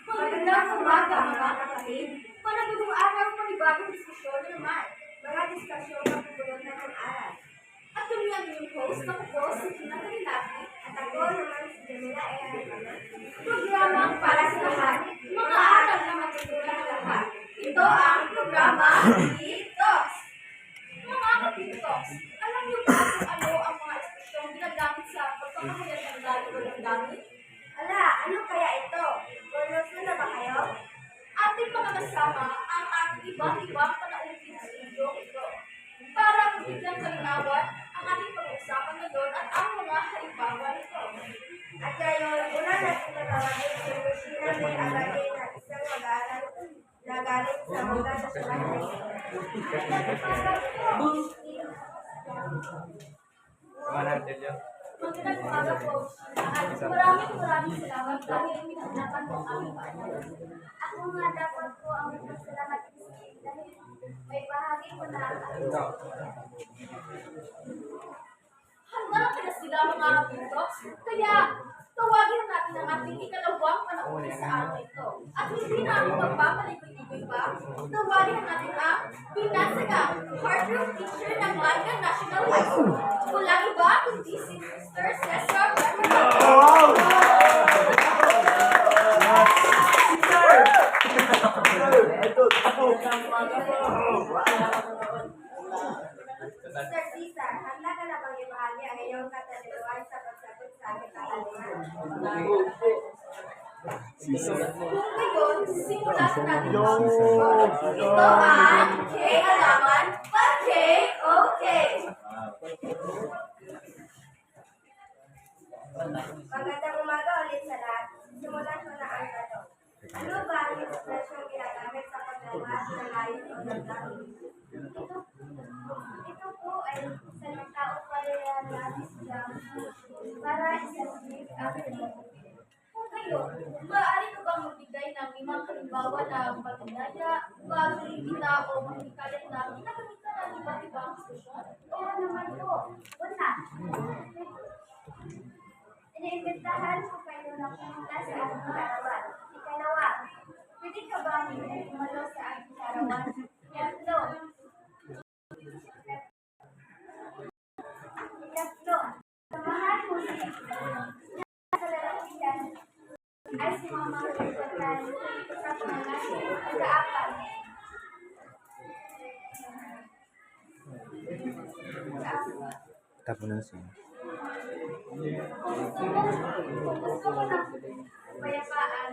Magandang umaga mga kapatid. Panagulong araw, panibagong diskusyon na naman. Mga diskusyon na pupulot na ng aral. At kami ang inyong host na po si Tina Karilaki at ako naman si Jamila Earl. Programang para sa lahat, mga aral na matutunan ng lahat. Ito ang programa Detox. Mga kapititos, alam niyo ba kung ano ang mga ekspresyong ginagamit sa pagpapahayag ng galaw ng gamit? Ala, ano kaya ito? Gusto na ba kayo? Ating makakasama ang ating iba't ibang panaumpin sa video ito. Para magbigyan kalinawan ang ating pag-uusapan ngayon at ang mga halimbawa nito. At ngayon, una natin tatawagin si Lucina May Agade na isang mag-aaral na galing sa mga nasyonal na ito. Magandang umaga po. At maraming salamat dahil pinaglaban po ang aming paanan. Ako nga dapat po ang magpasalamat dahil may bahagi ko na handa na sila mga kapintos. Kaya tawagin natin ang ating ikalawang panaunin sa araw ito. At hindi namin magpapaligoy-ligoy pa, tawagin natin ang pinasagang heartthrob teacher ng Manga National High School. Walang iba kundi si Mr. Cesar Berman. Sir Cesar, handa ka na bang ibahagi ang iyong katanungan sa pagsagot sa aming katanungan? Kung ngayon, simulan natin ang sesyon. Ito ang K-Alaman, pa-K-Okay. Magandang umaga ulit sa lahat. Simulan ko na ang tanong. Ano ba ang ekspresyong ginagamit sa paglawas ng layon o ng dahil? Ito po ay salita o palilalas lang para isasagot ang tanong. Kung kayo, maaari ko bang magbigay ng limang halimbawa ng pagkandaya, pag-ibita o pagkikalit na ginagamitan ng iba't ibang ekspresyon? Oo naman po. Una, iniimbentahan ko kayo ng pumunta sa ating karawan. Ikalawa, pwede ka ba umalo sa ating karawan? Ikatlo, samahan mo si sa lalakihan ay si Mama Rupatan sa pangalan. Ikaapat, Tapunan siya. kung gusto mo ng kapayapaan,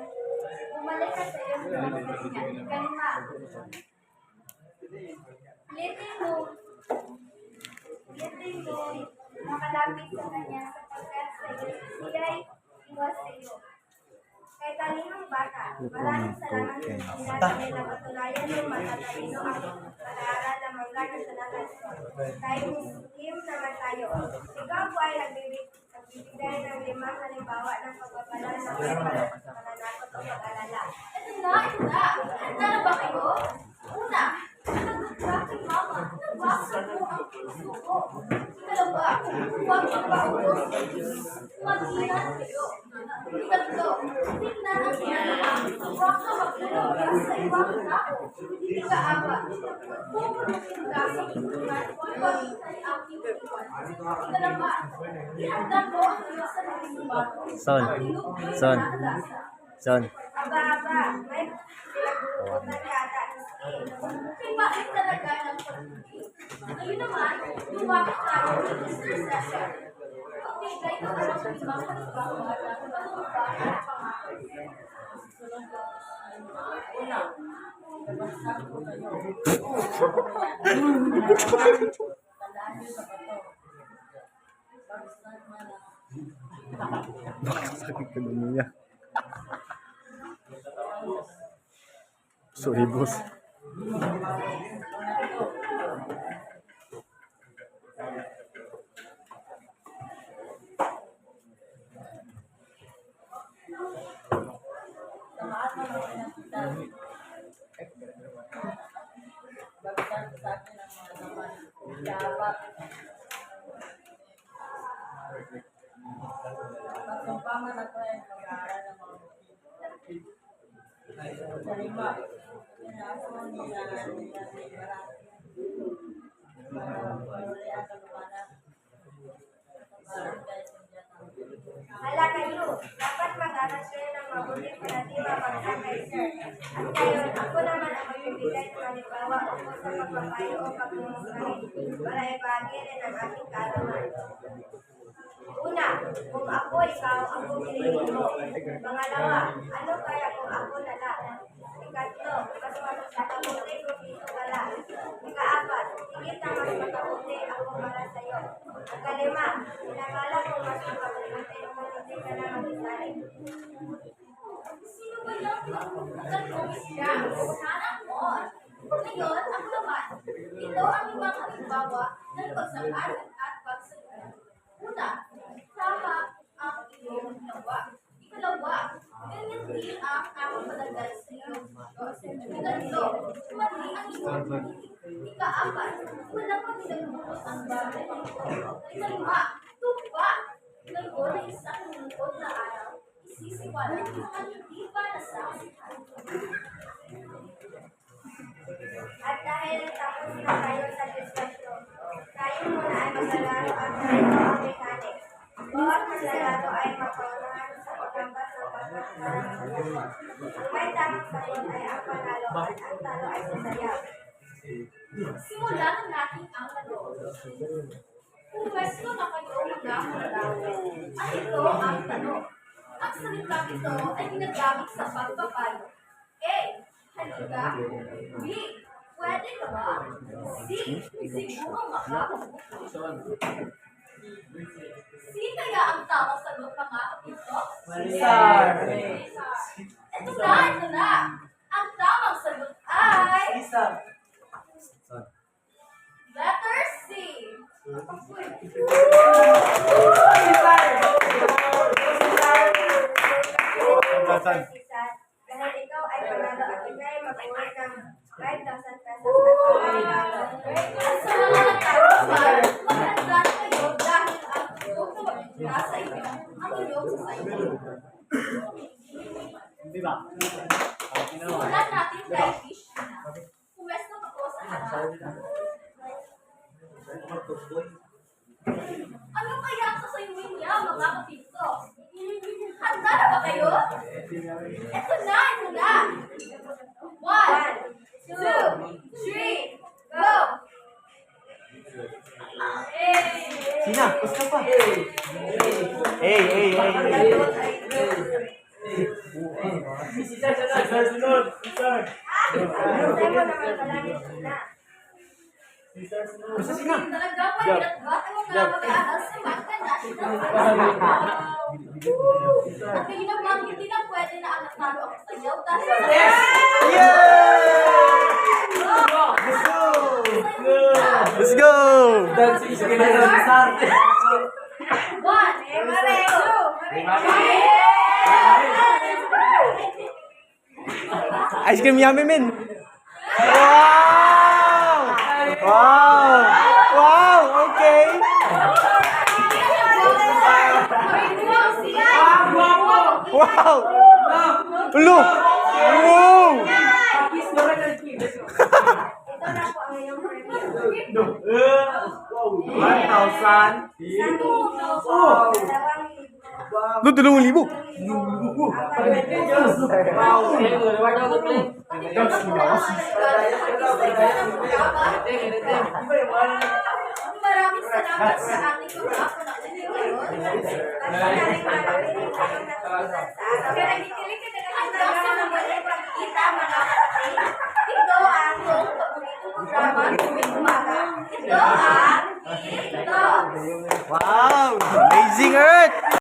bumalik ka sa iyong pinagkalingan. Ikalima, letting mo makalapit sa kanya sapagkat sa iyo siya'y iwas sa iyo. Kay talinong bata, maraming salamat sa sila dahil napatunayan mo matatalino ang pag-aaral ng Manga National High School. Dahil Kim naman tayo. Ikaw po ay nagbibigay ng limang halimbawa ng pagbabala ng pananakot o pag-alala. Ito na! Handa na ba kayo? Una, nag-tracking mama, nabasa mo ang puso ko. Ikalawa, huwag magpaubos. Mag-ingat kayo. Ikatlo, tingnan ang sinalaang. Huwag ka magpulog sa ibang tao. Ika-apat, pupunukin ka sa kulungan o pagkitay ang iwan. Ikalawa, ihanda mo ang iyong sariling bago. Son. Aba, may pinagurutan yata ni Skate. Bakit talaga ng pag-ibig? Ngayon naman, lumapit tayo kay Mr. Cesar. Magbigay ka ng limang halimbawa ng panumbang at pangako. Una, nabasa ko kayo. Tandaan niyo sa bato. Pag-start mo na. Sakit ka naman niya. Sorry, boss. Pagsumpaman ako ay mag-aaral ng mga Hala kayo, dapat mag-aral kayo ng mabuti para di mabagsak kay sir. At ngayon, ako naman ang magbibigay ng halimbawa ukol sa pagpapayo o pagmumukay para ibahagi rin ang aking kaalaman. Una, kung ako ikaw, ako piliin mo. Pangalawa, ano kaya kung ako na lang? Ikatlo, mas makabuti kung dito ka lang. Ikaapat, higit na mas makabuti ako para sa'yo. Ang kalima, pinakala kung mas makabuti kung hindi ka na mag-isalig. Sino ba yung nagkakomis siya? Sana mo. Ngayon, ako naman. Ito ang limang halimbawa ng pagsang-ayon at pagsunod. Una, tama ang iyong ginawa. Ikalawa, ganyan din ang aking padagdag sa iyong Diyos. Ikatlo, mali ang iyong pili. Ikaapat, walang maginagulot ang bagay ng ito. Ikalima, tupa. Ngayon ay isang lingkod na araw, isisiwalan mo ang hindi pa nasaksihan. At dahil tapos na tayo sa diskusyon, tayo muna ay maglalaro at tayo ang mechanic. Bawat maglalaro ay mapaunahan sa paglambas ng patak para masasagot. Ang may tamang sagot ay ang panalo at ang talo ay sasayaw. Simulan na natin ang laro. Pumwesto na kayo mga manlalaro. At ito ang tanong. Ang salitang ito ay ginagamit sa pagpapayo. A. Halika. B. Pwede ka ba? C. Siguro makakabuti. C. Kaya ang tamang sagot mga kapito? Marisar. Ito na. Ang tamang sagot ay letter C. Dahil ikaw ay panalo at ikay mag-uwi ng 5,000 pesos at panalo. Sa mga nagtarusan, maghanda na kayo dahil ang gusto nasa inyo ang inyong sasayin. Simulan natin kay Fish na. Pumwesto ako sa harap. Ano kaya ang sasayuin niya mga kapito? Handa na ba kayo? Ito na. 1, 2, 3, go! Sina, basta pa. Sunod. Sa'yo mo naman palagi sila. Basta Sina. Talaga mahirap ba ang mga mag-aaral sa Magna National At kayo naman, hindi na pwede na ang natalo ako sa iyo dahil Let's go! One, Ice cream yummy, men! Wow! Okay! Wow! Look! Wow! Ito na po ang iyong review. 1,000. Dalawang libo. Lo, 2,000. Maraming salamat sa ating mga panakilin ngayon. Kaya nakikinig ka na hanggang sa naman kita mga kapatid. Ito ang iyong paboritong programa tuwing umaga. Ito ang Ito. Wow! Amazing Earth!